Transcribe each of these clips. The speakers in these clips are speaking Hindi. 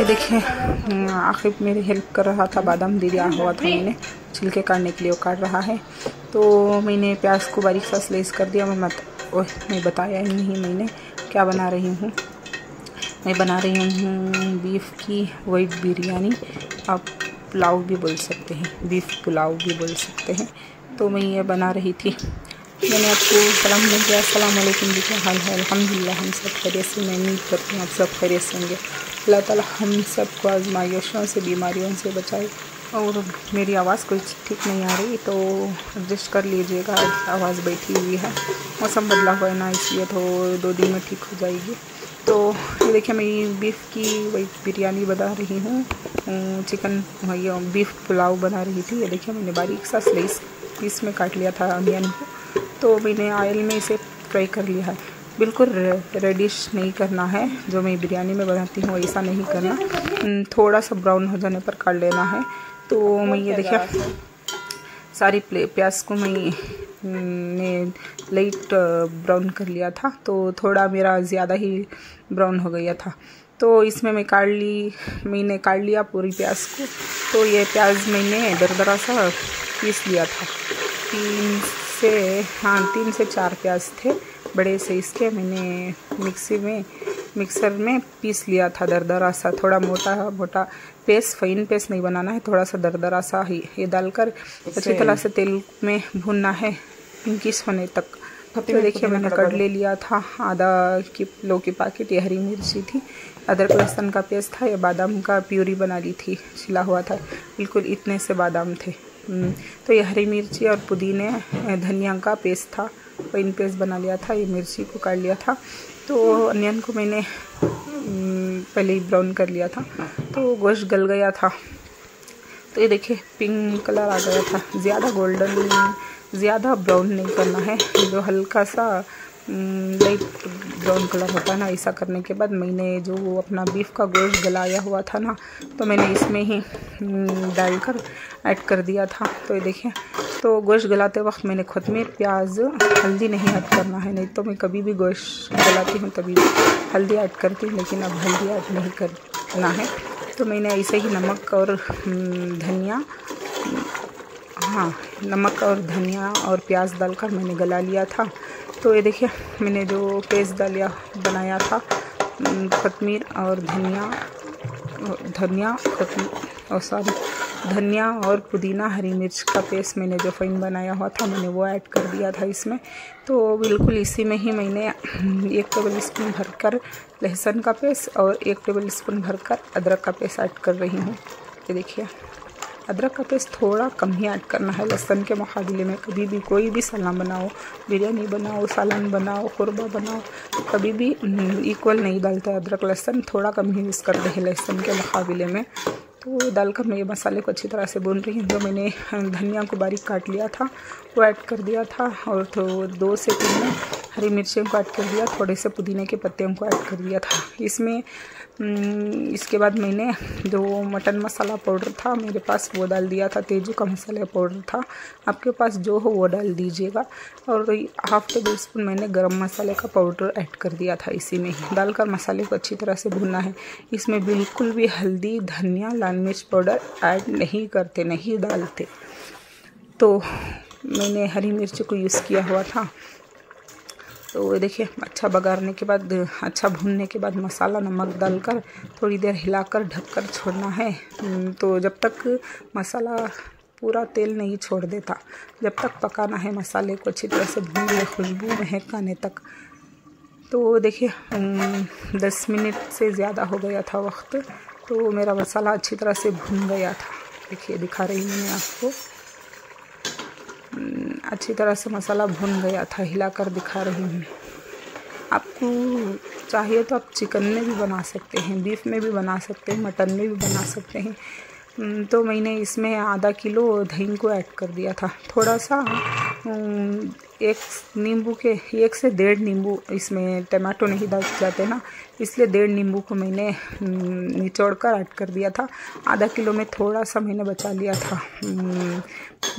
ये देखिए आखिर मेरी हेल्प कर रहा था, बादाम दे दिया हुआ था मैंने छिलके काटने के लिए, वो काट रहा है। तो मैंने प्याज को बारीक सा स्लाइस कर दिया। मैं बताया ही नहीं मैंने क्या बना रही हूँ। मैं बना रही हूँ बीफ की वाइट बिरयानी, आप पुलाव भी बोल सकते हैं, बीफ पुलाव भी बोल सकते हैं। तो मैं ये बना रही थी। मैंने आपको सलाम मिल गया। अस्सलाम वालेकुम जी, क्या हाल है? अल्हम्दुलिल्लाह हम सब खैरियत से। मैं उम्मीद करती हूँ आप सब खैरियत से होंगे। अल्लाह ताला हम सबको आजमाइशों से, बीमारियों से बचाए। और मेरी आवाज़ कुछ ठीक नहीं आ रही तो एडजस्ट कर लीजिएगा, आवाज़ बैठी हुई है, मौसम बदला हुआ है ना, इसलिए तो 2 दिन में ठीक हो जाएगी। तो ये देखिए मैं बीफ की वही बिरयानी बना रही हूँ, चिकन ये बीफ पुलाव बना रही थी। ये देखिए मैंने बारीक सा स्लाइस पीस में काट लिया था अनियन को, तो मैंने ऑयल में इसे फ्राई कर लिया है। बिल्कुल रेडिश नहीं करना है, जो मैं बिरयानी में बनाती हूँ ऐसा नहीं करना, थोड़ा सा ब्राउन हो जाने पर काट लेना है। तो मैं ये देखिए सारी प्याज को मैंने लाइट ब्राउन कर लिया था, तो थोड़ा मेरा ज़्यादा ही ब्राउन हो गया था। तो इसमें मैंने काट लिया पूरी प्याज को। तो ये प्याज मैंने दरदरा सा पीस लिया था। 3 से 4 प्याज थे बड़े साइज के, मैंने मिक्सर में पीस लिया था दरदरा सा। थोड़ा मोटा पेस्ट, फाइन पेस्ट नहीं बनाना है, थोड़ा सा दरदरा सा ही ये डालकर अच्छी तरह से तेल में भूनना है पिंकिश होने तक। तो देखिए मैंने कट ले लिया था, आधा किलो की पैकेट। ये हरी मिर्ची थी, अदरक लहसुन का पेस्ट था, ये बादाम का प्यूरी बना ली थी, छिला हुआ था, बिल्कुल इतने से बादाम थे। तो ये हरी मिर्ची और पुदीने धनिया का पेस्ट था, फाइन पेस्ट बना लिया था। ये मिर्ची को काट लिया था। तो अनियन को मैंने पहले ही ब्राउन कर लिया था, तो गोश्त गल गया था। तो ये देखिए पिंक कलर आ गया था, ज़्यादा गोल्डन, ज़्यादा ब्राउन नहीं करना है, जो हल्का सा लाइट ब्राउन कलर होता है ना, ऐसा करने के बाद मैंने जो अपना बीफ का गोश्त गलाया हुआ था ना, तो मैंने इसमें ही डालकर ऐड कर दिया था। तो ये देखिए, तो गोश्त गलाते वक्त मैंने कोतमीर, प्याज, हल्दी नहीं ऐड करना है, नहीं तो मैं कभी भी गोश्त गलाती हूँ तभी हल्दी ऐड करती हूँ, लेकिन अब हल्दी ऐड नहीं करना है। तो मैंने ऐसे ही नमक और धनिया और प्याज डालकर मैंने गला लिया था। तो ये देखिए मैंने जो पेस्ट बनाया था, कोतमीर और धनिया और पुदीना, हरी मिर्च का पेस्ट मैंने जो फाइन बनाया हुआ था, मैंने वो ऐड कर दिया था इसमें। तो बिल्कुल इसी में ही मैंने 1 टेबल स्पून भरकर लहसुन का पेस्ट और 1 टेबल स्पून भरकर अदरक का पेस्ट ऐड कर रही हूँ। ये देखिए अदरक का पेस्ट थोड़ा कम ही ऐड करना है लहसुन के मुकाबले में। कभी भी कोई भी सालन बनाओ, बिरयानी बनाओ, सालन बनाओ, कुरबा बनाओ, कभी भी इक्वल नहीं डालता अदरक लहसुन, थोड़ा कम ही यूज़ करते हैं लहसुन के मुकाबले में। तो डालकर मैं ये मसाले को अच्छी तरह से भून रही हूँ। जो मैंने धनिया को बारीक काट लिया था वो ऐड कर दिया था, और तो 2 से 3 हरी मिर्चियों को ऐड कर दिया, थोड़े से पुदीने के पत्तियों को ऐड कर दिया था इसमें। इसके बाद मैंने जो मटन मसाला पाउडर था मेरे पास वो डाल दिया था, तेजू का मसाला पाउडर था, आपके पास जो हो वो डाल दीजिएगा। और 1/2 टेबल स्पून मैंने गरम मसाले का पाउडर ऐड कर दिया था इसी में ही। डालकर मसाले को अच्छी तरह से भूनना है। इसमें बिल्कुल भी हल्दी, धनिया, लाल मिर्च पाउडर ऐड नहीं करते, नहीं डालते। तो मैंने हरी मिर्च को यूज़ किया हुआ था। तो देखिए अच्छा बघारने के बाद, अच्छा भूनने के बाद मसाला, नमक डालकर थोड़ी देर हिलाकर ढककर छोड़ना है। तो जब तक मसाला पूरा तेल नहीं छोड़ देता, जब तक पकाना है मसाले को अच्छी तरह से भूनना है, खुशबू महक आने तक। तो देखिए 10 मिनट से ज़्यादा हो गया था वक्त, तो मेरा मसाला अच्छी तरह से भून गया था। देखिए दिखा रही हूँ मैं आपको, अच्छी तरह से मसाला भुन गया था, हिलाकर दिखा रही हूँ। आपको चाहिए तो आप चिकन में भी बना सकते हैं, बीफ में भी बना सकते हैं, मटन में भी बना सकते हैं। तो मैंने इसमें आधा किलो दही को ऐड कर दिया था, थोड़ा सा एक नींबू के 1 से 1.5 नींबू, इसमें टमाटो नहीं डाल जाते ना, इसलिए 1.5 नींबू को मैंने निचोड़ कर ऐड कर दिया था। आधा किलो में थोड़ा सा मैंने बचा लिया था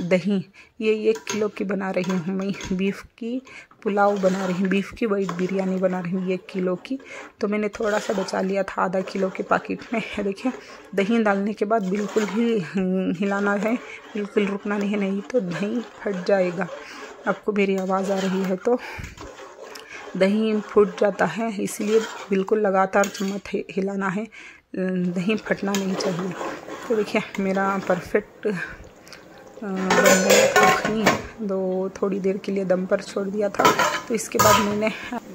दही। ये 1 किलो की बना रही हूँ मैं, बीफ की पुलाव बना रही हूँ, बीफ की वाइट बिरयानी बना रही हूँ 1 किलो की। तो मैंने थोड़ा सा बचा लिया था आधा किलो के पैकेट में। देखिए दही डालने के बाद बिल्कुल ही हिलाना है, बिल्कुल रुकना नहीं है, नहीं तो दही फट जाएगा। आपको मेरी आवाज़ आ रही है तो दही फूट जाता है, इसलिए बिल्कुल लगातार चम्मच हिलाना है, दही फटना नहीं चाहिए। तो देखिए मेरा परफेक्ट बन गया था अखनी। थोड़ी देर के लिए दम पर छोड़ दिया था। तो इसके बाद मैंने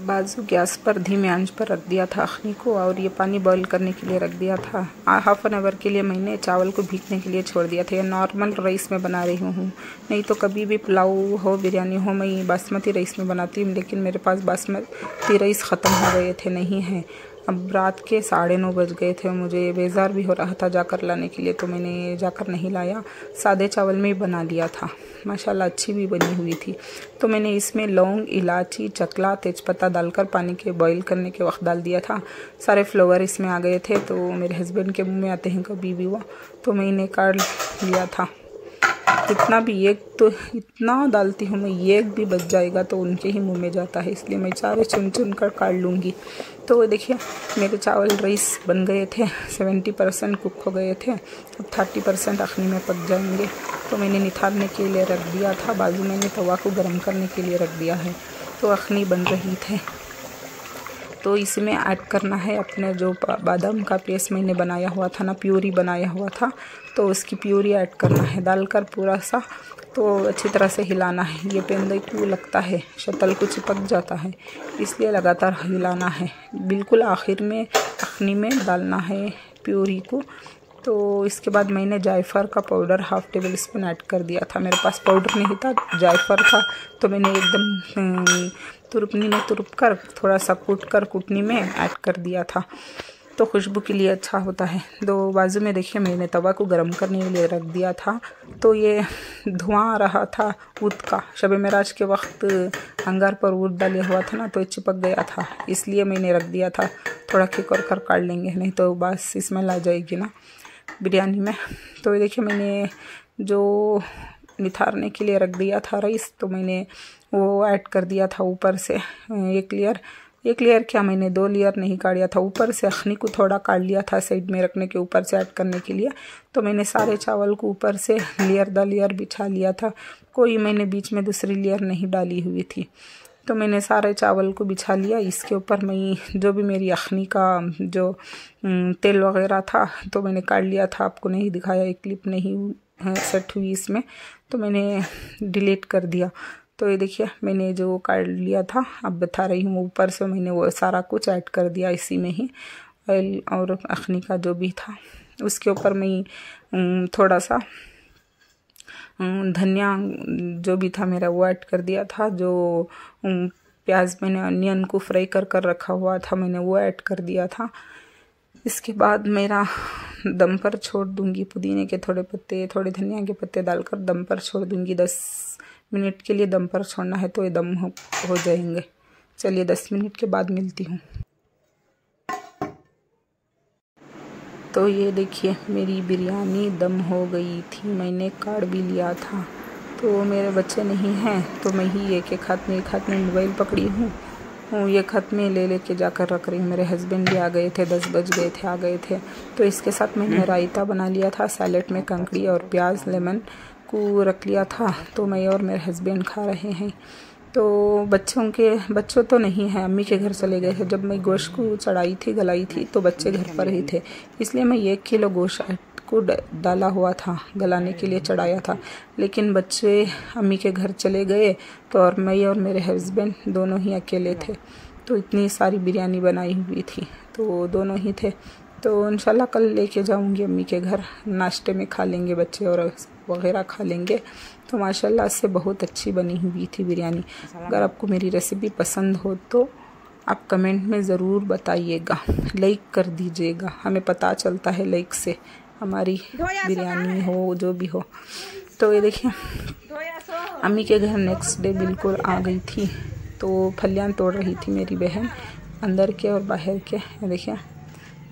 बाजू गैस पर धीमे आंच पर रख दिया था अखनी को, और ये पानी बॉईल करने के लिए रख दिया था। हाफ एन आवर के लिए मैंने चावल को भीगने के लिए छोड़ दिया था। ये नॉर्मल राइस में बना रही हूँ, नहीं तो कभी भी पुलाव हो, बिरयानी हो, मैं बासमती राइस में बनाती हूँ, लेकिन मेरे पास बासमती राइस ख़त्म हो गए थे, नहीं है। अब रात के 9:30 बज गए थे, मुझे बेजार भी हो रहा था जाकर लाने के लिए, तो मैंने जाकर नहीं लाया, सादे चावल में ही बना लिया था। माशाल्लाह अच्छी भी बनी हुई थी। तो मैंने इसमें लौंग, इलायची, चकला, तेज़पत्ता डालकर पानी के बॉईल करने के वक्त डाल दिया था। सारे फ्लेवर इसमें आ गए थे, तो मेरे हस्बैंड के मुंह में आते हैं कभी भी वो, तो मैंने काट लिया था। जितना भी एक तो इतना डालती हूँ मैं, एक भी बच जाएगा तो उनके ही मुंह में जाता है, इसलिए मैं सारे चुन चुन कर काट लूँगी। तो देखिए मेरे चावल राइस बन गए थे, 70% कुक हो गए थे, अब 30% अखनी में पक जाएंगे। तो मैंने निथारने के लिए रख दिया था, बाजू मैंने तवा को गर्म करने के लिए रख दिया है। तो अखनी बन रही थे, तो इसमें ऐड करना है अपने जो बादाम का पेस्ट मैंने बनाया हुआ था ना, प्यूरी बनाया हुआ था, तो उसकी प्यूरी ऐड करना है, डालकर पूरा सा तो अच्छी तरह से हिलाना है। ये पेंदे को लगता है शतल को चिपक जाता है, इसलिए लगातार हिलाना है। बिल्कुल आखिर में अखनी में डालना है प्यूरी को। तो इसके बाद मैंने जायफल का पाउडर 1/2 टेबल स्पून ऐड कर दिया था। मेरे पास पाउडर नहीं था, जायफल था, तो मैंने एकदम तुरपनी में तुरप कर थोड़ा सा कूट कर कुटनी में ऐड कर दिया था, तो खुशबू के लिए अच्छा होता है। दो बाजू में देखिए मैंने तवा को गर्म करने के लिए रख दिया था, तो ये धुआं आ रहा था ऊद का। शब मेराज के वक्त अंगार पर ऊद डाले हुआ था ना, तो चिपक गया था, इसलिए मैंने रख दिया था। थोड़ा खिक और कर काट लेंगे, नहीं तो बस स्मेल आ जाएगी ना बिरयानी में। तो देखिए मैंने जो निथारने के लिए रख दिया था राइस, तो मैंने वो ऐड कर दिया था ऊपर से एक लेयर क्या, मैंने 2 लेयर नहीं काटा था। ऊपर से अखनी को थोड़ा काट लिया था साइड में रखने के ऊपर से ऐड करने के लिए। तो मैंने सारे चावल को ऊपर से लेयर दर लेयर बिछा लिया था, कोई मैंने बीच में दूसरी लेयर नहीं डाली हुई थी। तो मैंने सारे चावल को बिछा लिया। इसके ऊपर मैं जो भी मेरी अखनी का जो तेल वगैरह था, तो मैंने काट लिया था, आपको नहीं दिखाया, एक क्लिप नहीं सेट हुई इसमें, तो मैंने डिलीट कर दिया। तो ये देखिए मैंने जो काट लिया था, अब बता रही हूँ, ऊपर से मैंने वो सारा कुछ ऐड कर दिया इसी में ही, ऑयल और अखनी का जो भी था। उसके ऊपर मैं थोड़ा सा धनिया जो भी था मेरा वो ऐड कर दिया था। जो प्याज मैंने अनियन को फ्राई कर रखा हुआ था, मैंने वो ऐड कर दिया था। इसके बाद मेरा दम पर छोड़ दूंगी, पुदीने के थोड़े पत्ते, थोड़े धनिया के पत्ते डालकर दम पर छोड़ दूंगी। 10 मिनट के लिए दम पर छोड़ना है, तो ये दम हो जाएंगे। चलिए 10 मिनट के बाद मिलती हूँ। तो ये देखिए मेरी बिरयानी दम हो गई थी, मैंने काट भी लिया था। तो मेरे बच्चे नहीं हैं, तो मैं ही एक हाथ में मोबाइल पकड़ी हूँ, एक हाथ में लेके जाकर रख रही हूँ। मेरे हस्बैंड भी आ गए थे, 10 बज गए थे, आ गए थे। तो इसके साथ मैंने रायता बना लिया था, सैलेड में कंकड़ी और प्याज लेमन को रख लिया था। तो मैं और मेरे हस्बैंड खा रहे हैं। तो बच्चों तो नहीं है, अम्मी के घर चले गए थे। जब मैं गोश्त को चढ़ाई थी, गलाई थी, तो बच्चे घर पर ही थे, इसलिए मैं 1 किलो गोश्त को डाला हुआ था, गलाने के लिए चढ़ाया था। लेकिन बच्चे अम्मी के घर चले गए, तो और मैं और मेरे हस्बैंड दोनों ही अकेले थे। तो इतनी सारी बिरयानी बनाई हुई थी, तो दोनों ही थे। तो इंशाल्लाह कल लेके जाऊंगी अम्मी के घर, नाश्ते में खा लेंगे बच्चे और वगैरह खा लेंगे। तो माशाल्लाह से बहुत अच्छी बनी हुई थी बिरयानी। अगर आपको मेरी रेसिपी पसंद हो तो आप कमेंट में ज़रूर बताइएगा, लाइक कर दीजिएगा, हमें पता चलता है लाइक से हमारी बिरयानी हो जो भी हो। तो ये देखिए अम्मी के घर नेक्स्ट डे बिल्कुल आ गई थी, तो फलियां तोड़ रही थी मेरी बहन, अंदर के और बाहर के। देखिए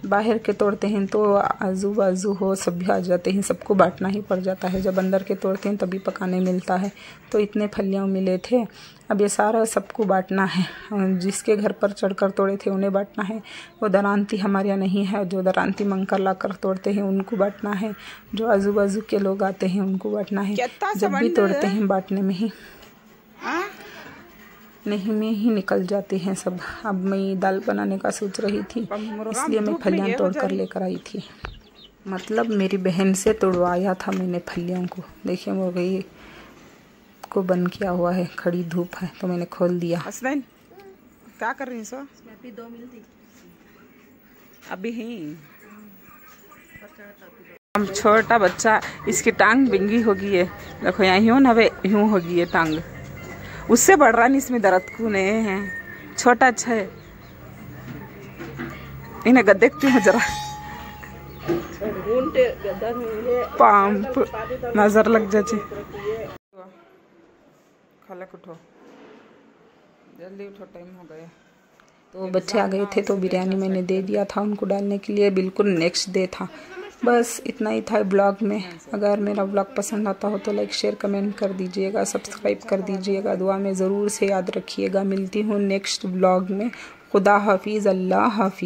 बाहर के तोड़ते हैं तो आजू बाजू हो सब भी आ जाते हैं, सबको बांटना ही पड़ जाता है। जब अंदर के तोड़ते हैं तभी पकाने मिलता है। तो इतने फलियाँ मिले थे, अब ये सारा सबको बांटना है। जिसके घर पर चढ़कर तोड़े थे उन्हें बांटना है। वो दरांती हमारे यहाँ नहीं है, जो दरांती मंगकर लाकर तोड़ते हैं उनको बांटना है। जो आजू बाजू के लोग आते हैं उनको बांटना है। जब भी तोड़ते हैं बांटने में ही नहीं में ही निकल जाते हैं सब। अब मैं दाल बनाने का सोच रही थी, इसलिए मैं फलियां तोड़ कर लेकर आई थी। मतलब मेरी बहन से तोड़वाया था मैंने फलियों को। देखिए मुर्गी को बंद किया हुआ है, खड़ी धूप है तो मैंने खोल दिया। हसनैन क्या कर रही सो? अभी ही हम छोटा बच्चा, इसकी टांग बिंगी हो गई है। देखो यहाँ यूं ना वे यूं हो गई है टांग, उससे बढ़ रहा नहीं, इसमें दर्द खूने हैं। छोटा अच्छा है, इन्हें गद्दे देखती हूँ जरा, पंप नजर लग जाए। खालक उठो, जल्दी उठो, टाइम हो गया। तो बच्चे आ गए थे तो बिरयानी मैंने दे दिया था उनको डालने के लिए, बिल्कुल नेक्स्ट डे था। बस इतना ही था ब्लॉग में। अगर मेरा ब्लॉग पसंद आता हो तो लाइक शेयर कमेंट कर दीजिएगा, सब्सक्राइब कर दीजिएगा, दुआ में ज़रूर से याद रखिएगा। मिलती हूँ नेक्स्ट ब्लॉग में। खुदा हाफिज़, अल्लाह हाफिज़।